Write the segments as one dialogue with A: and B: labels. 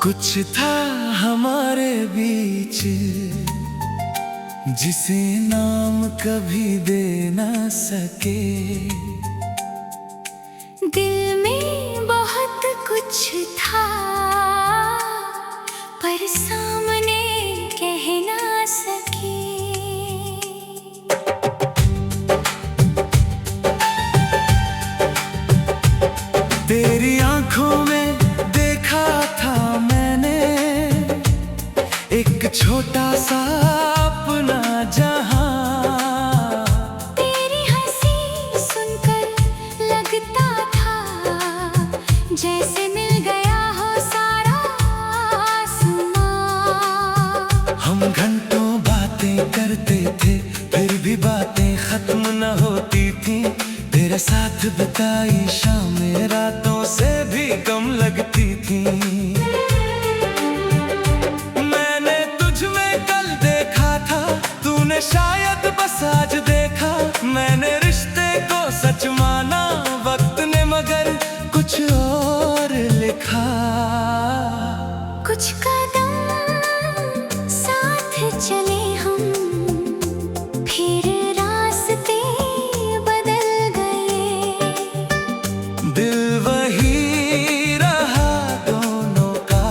A: कुछ था हमारे बीच जिसे नाम कभी दे ना सके।
B: दिल में बहुत कुछ था पर सामने कह ना सके।
A: तेरी आंखों में देखा था मैंने एक छोटा सा अपना जहां।
B: तेरी हंसी सुनकर लगता था जैसे मिल गया हो सारा आसमां।
A: हम घंटों बातें करते थे फिर भी बातें खत्म न होती थी। तेरे साथ बिताई शामें रातों से भी कम लगती थी। मैंने तुझ में कल देखा था, तूने शायद बस आज देखा। मैंने रिश्ते को सच माना वक्त ने मगर कुछ और लिखा।
B: कुछ कदम साथ चले हम फिर रास्ते बदल गए।
A: दिल वही रहा दोनों का,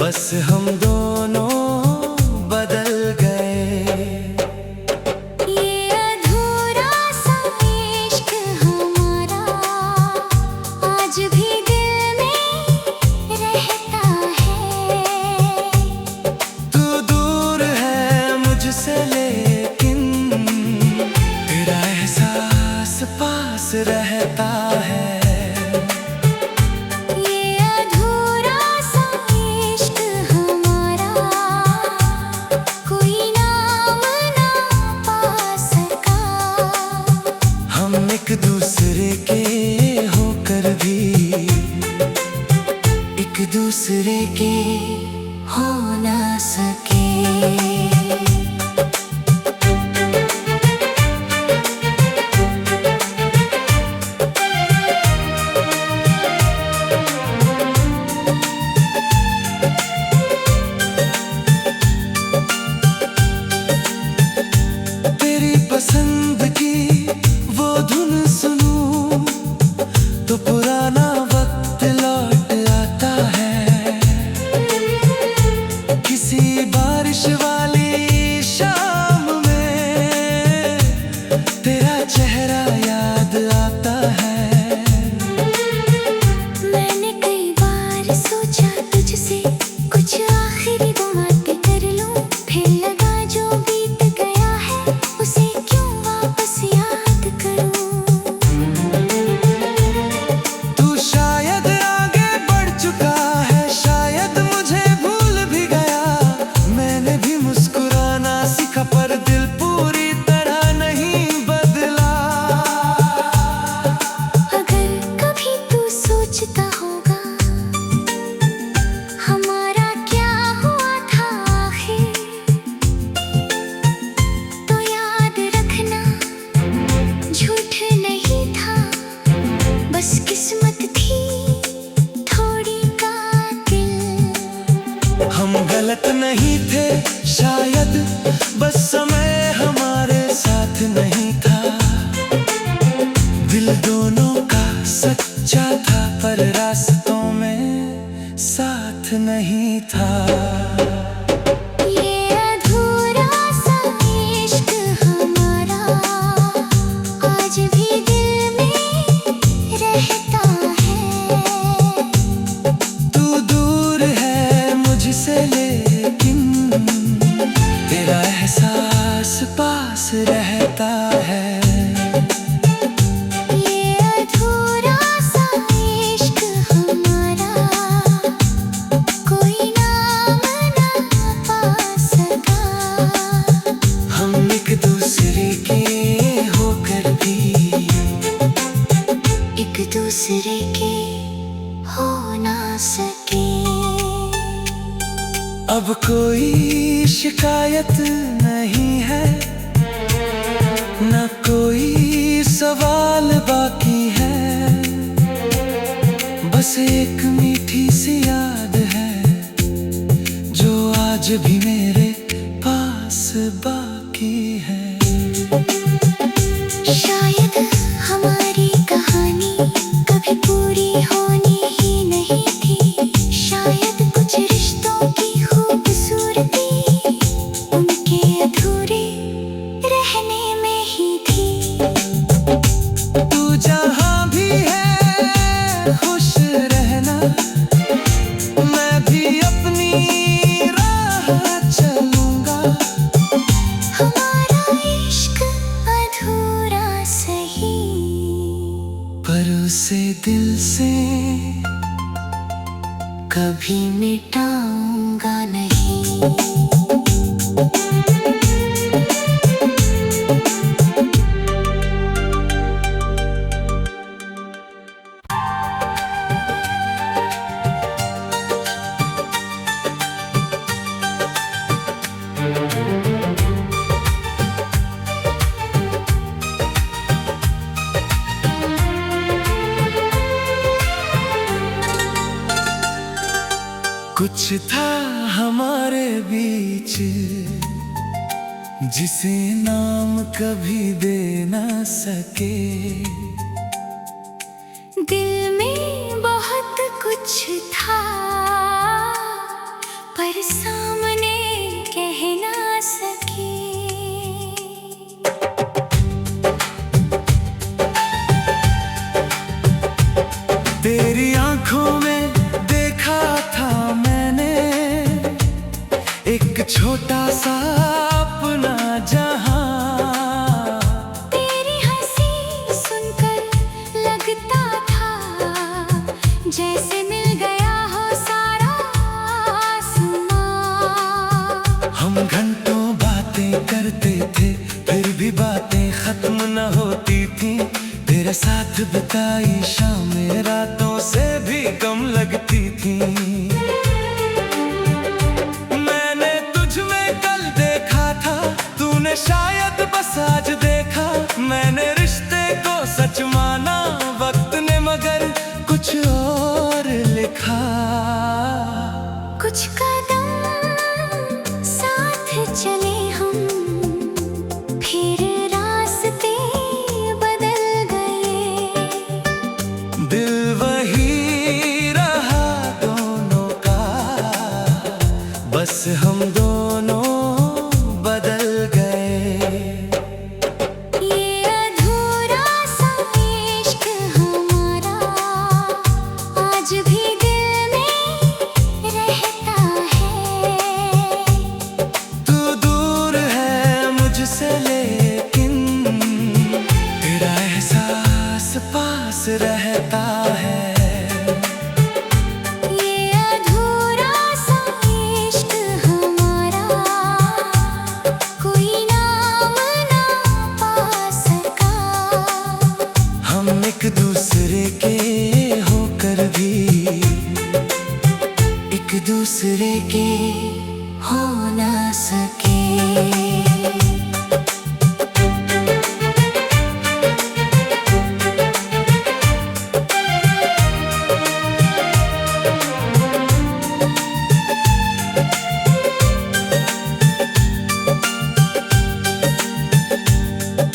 A: बस हम दोनों बदल गए।
B: ये अधूरा सा इश्क हमारा आज भी दिल में रहता है।
A: तू दूर है मुझसे लेकिन तेरा एहसास पास रहता है।
B: ये अधूरा सा इश्क हमारा कोई नाम ना पा सका।
A: हम एक दूसरे के होकर भी एक दूसरे के हो ना सके। तेरी पसंद की वो धुन सुनूं तो पुराना वक्त लौट आता है। किसी बारिश वाली शाम में तेरा चेहरा याद आता है।
B: मैंने कई बार सोचा तुझसे कुछ आखिरी बातें कर लूं, फिर लगा जो बीत गया है उसे क्यों वापस याद करूं।
A: तू शायद आगे बढ़ चुका है, शायद मुझे भूल भी गया। मैंने भी मुस्कुराना सीखा पर दिल पूरी तरह नहीं बदला।
B: अगर कभी तू सोचता होगा हमारा क्या हुआ था आखिर, तो याद रखना झूठ नहीं था, बस किस्मत थी थोड़ी कातिल।
A: हम गलत नहीं थे शायद, बस समय हमारे साथ नहीं था। दिल दोनों का सच्चा था पर रास्तों में साथ नहीं था।
B: ये अधूरा सा इश्क हमारा आज भी दिल में रहता है।
A: तू दूर है मुझसे लेकिन तेरा एहसास पास रहता है।
B: ये अधूरा सा इश्क हमारा कोई नाम ना पा सका।
A: हम एक दूसरे के होकर भी
B: एक दूसरे के हो ना सके।
A: अब कोई शिकायत नहीं है, न कोई सवाल बाकी है। बस एक मीठी सी याद आज भी मेरे पास बाकी है।
B: शायद हमारी कहानी कभी पूरी होनी ही नहीं थी। शायद कुछ रिश्तों की खूबसूरती उनके अधूरे रहने में ही थी।
A: तू जहाँ भी है खुश रहना, मैं भी अपनी राह चलूंगा।
B: हमारा इश्क अधूरा सही,
A: पर उसे दिल से
B: कभी मिटाऊंगा नहीं।
A: कुछ था हमारे बीच जिसे नाम कभी दे न सके।
B: दिल में बहुत कुछ था पर सामने कह ना सके।
A: तेरी आंखों में देखा था मैंने एक छोटा सा अपना जहां।
B: तेरी हंसी सुनकर लगता था जैसे मिल गया हो सारा आसमां।
A: हम घंटों बातें करते थे फिर भी बातें खत्म न होती थी। तेरे साथ बिताई शामें रातों से भी कम लगती थी। मैंने तुझ में कल देखा था, तूने शायद बस आज देखा। मैंने रिश्ते को सच माना, वक्त ने मगर कुछ और लिखा।
B: कुछ कदम साथ चले हम, फिर रास्ते बदल गए।
A: दिल वही रहा दोनों का, बस हम दोनों बदल गए।
B: ये अधूरा सा इश्क हमारा आज भी दिल में रहता है।
A: तू दूर है मुझसे लेकिन तेरा एहसास पास रहता है।
B: ये अधूरा सा इश्क हमारा कोई नाम ना पा सका।
A: हम एक दूसरे के होकर भी एक दूसरे के
B: हो ना सके।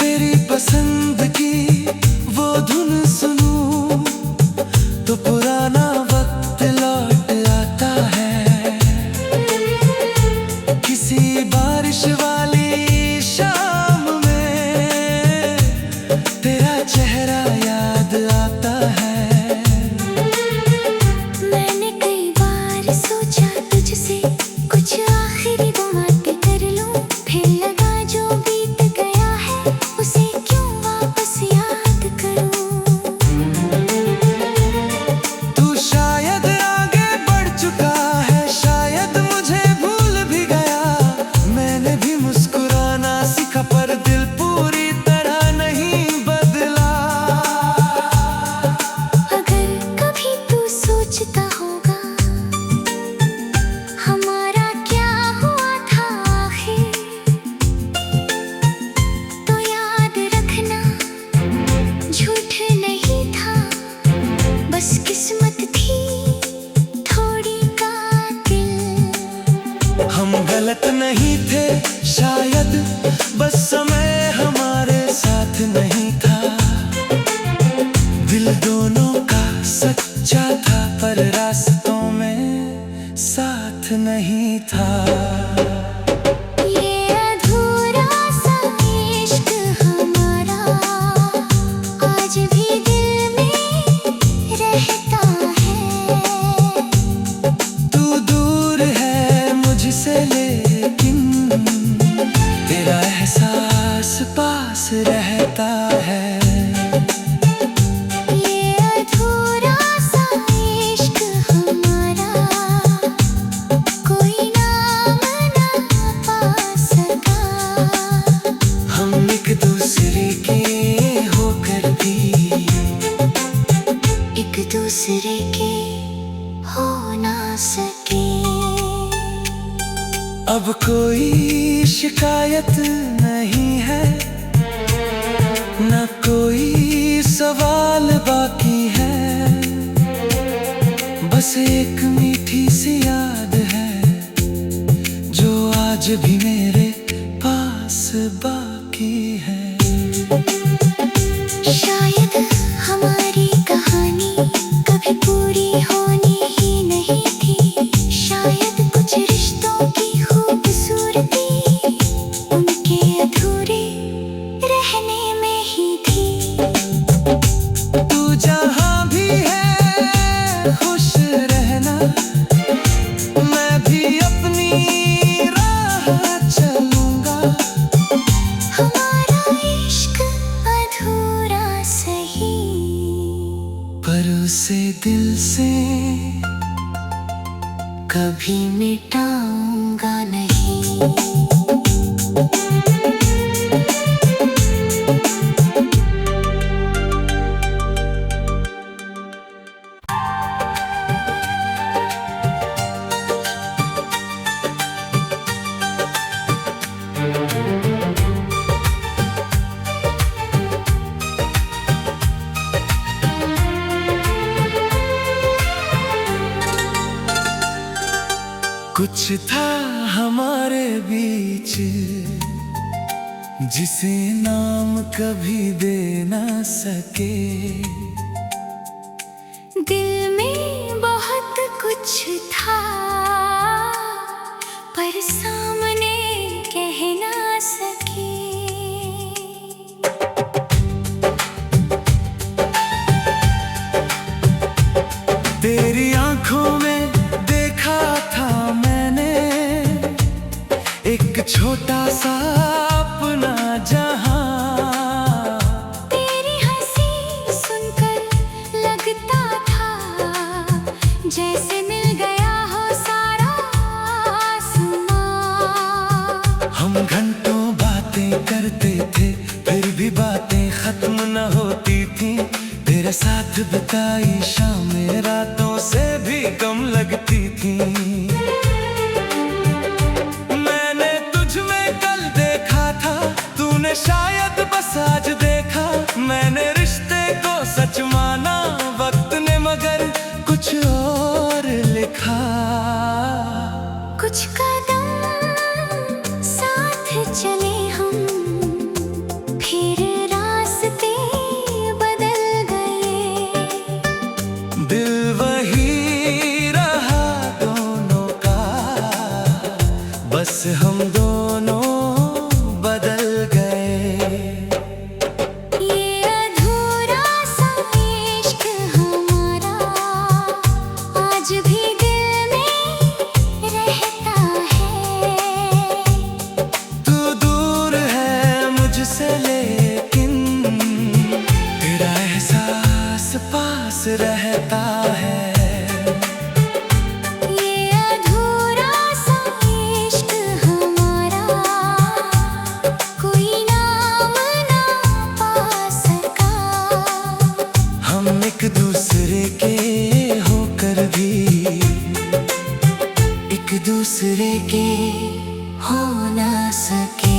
A: तेरी पसंद की वो धुन सुनूं तो पुराना वक्त लौट आता है। किसी बारिश वाली शाम में तेरा चेहरा याद आता है।
B: मैंने कई बार सोचा तुझसे कुछ आखिरी बातें कर लूं, फिर लगा जो बीत गया है उसे क्यों वापस याद करूं।
A: तू शायद आगे बढ़ चुका है, शायद मुझे भूल भी गया। मैंने भी मुस्कुराना सीखा पर दिल पूरी तरह नहीं बदला। दिल दोनों का सच्चा था, पर रास्तों में साथ नहीं था।
B: ये अधूरा सा इश्क हमारा आज भी दिल में रहता है।
A: तू दूर है मुझसे लेकिन तेरा एहसास पास रहता है।
B: ये अधूरा सा इश्क हमारा कोई नाम ना पा सका।
A: हम एक दूसरे के होकर भी
B: एक दूसरे के हो ना सके।
A: अब कोई शिकायत नहीं है, न कोई सवाल बाकी है। बस एक मीठी सी याद है जो आज भी मेरे पास बाकी है।
B: शायद हमारी कहानी कभी पूरी होनी ही नहीं थी। शायद कुछ रिश्तों की खूबसूरती उनके अधूरे रहने में ही थी।
A: तू जहाँ भी है खुश रहना, मैं भी अपनी राह चलूंगा।
B: हमारा इश्क अधूरा सही,
A: पर उसे दिल से
B: कभी मिटाऊंगा नहीं।
A: कुछ था हमारे बीच जिसे नाम कभी दे ना सके।
B: दिल में बहुत कुछ था पर सामने कह ना सके।
A: तेरी आंखों में देखा था मैंने एक छोटा सा अपना जहां।
B: तेरी हंसी सुनकर लगता था जैसे मिल गया हो सारा आसमां।
A: हम घंटों बातें करते थे फिर भी बातें खत्म न होती थी। तेरे साथ बिताई शामें रातों से भी कम लगती थी। मैंने तुझ में कल देखा था, तूने शायद बस आज देखा। मैंने रिश्ते को सच माना, वक्त ने मगर कुछ और लिखा।
B: कुछ कदम साथ चले हम, फिर रास्ते बदल गए।
A: दिल वही रहा दोनों का, बस हम दोनों बदल गए।
B: ये अधूरा सा इश्क हमारा आज भी दिल में रहता है।
A: तू दूर है मुझसे लेकिन तेरा एहसास पास रहता है।
B: ये अधूरा सा इश्क हमारा कोई नाम ना पा सका।
A: हम एक दूसरे के होकर भी एक दूसरे के हो ना सके।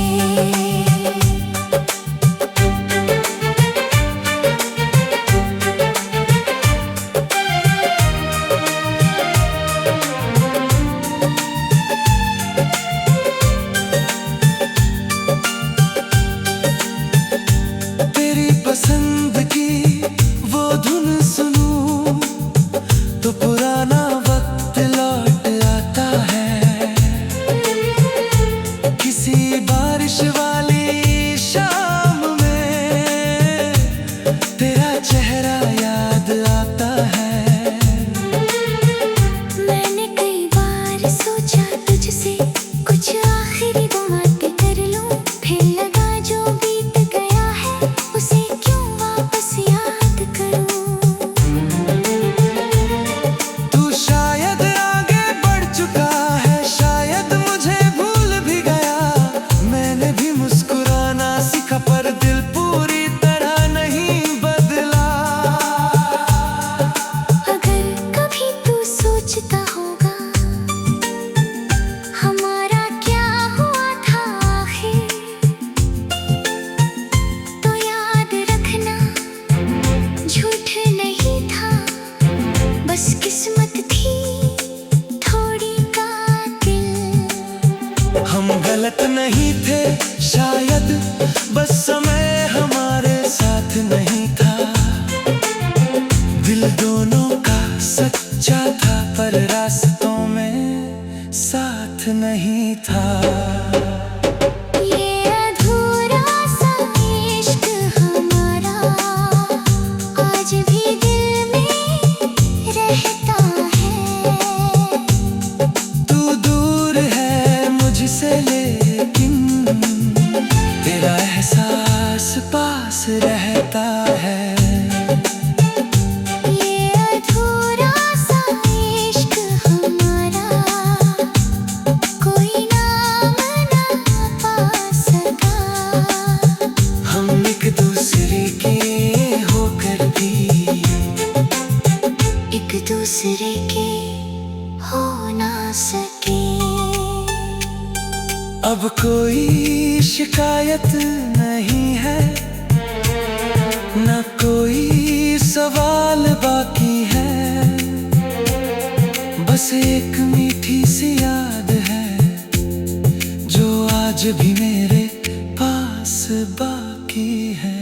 A: तेरी पसंद की वो धुन सुनूं तो पुराना वक्त लौट आता है। किसी बारिश वाली शाम में तेरा चेहरा याद आता है।
B: मैंने कई बार सोचा तुझसे कुछ आखिरी बातें कर लूं, फिर लगा जो बीत गया है उसे क्यों वापस याद करूं।
A: तू शायद आगे बढ़ चुका है, शायद मुझे भूल भी गया। मैंने भी मुस्कुराना सीखा पर दिल पूरी तरह नहीं बदला।
B: अगर कभी तू सोचता होगा हमारा क्या हुआ था आखिर, तो याद रखना झूठ नहीं था, बस किस्मत थी थोड़ी कातिल।
A: हम गलत नहीं थे शायद, बस समय हमारे साथ नहीं था। दिल दोनों का सच्चा था पर रास्तों में साथ नहीं था।
B: ये अधूरा सा इश्क हमारा आज भी दिल में रहता है।
A: तू दूर है मुझसे लेकिन तेरा एहसास पास रहता है।
B: ये अधूरा सा इश्क हमारा कोई नाम ना पा सका।
A: हम एक दूसरे के होकर भी
B: एक दूसरे के हो ना सके।
A: अब कोई शिकायत नहीं है, न कोई सवाल बाकी है। बस एक मीठी सी याद है जो आज भी मेरे पास बाकी है।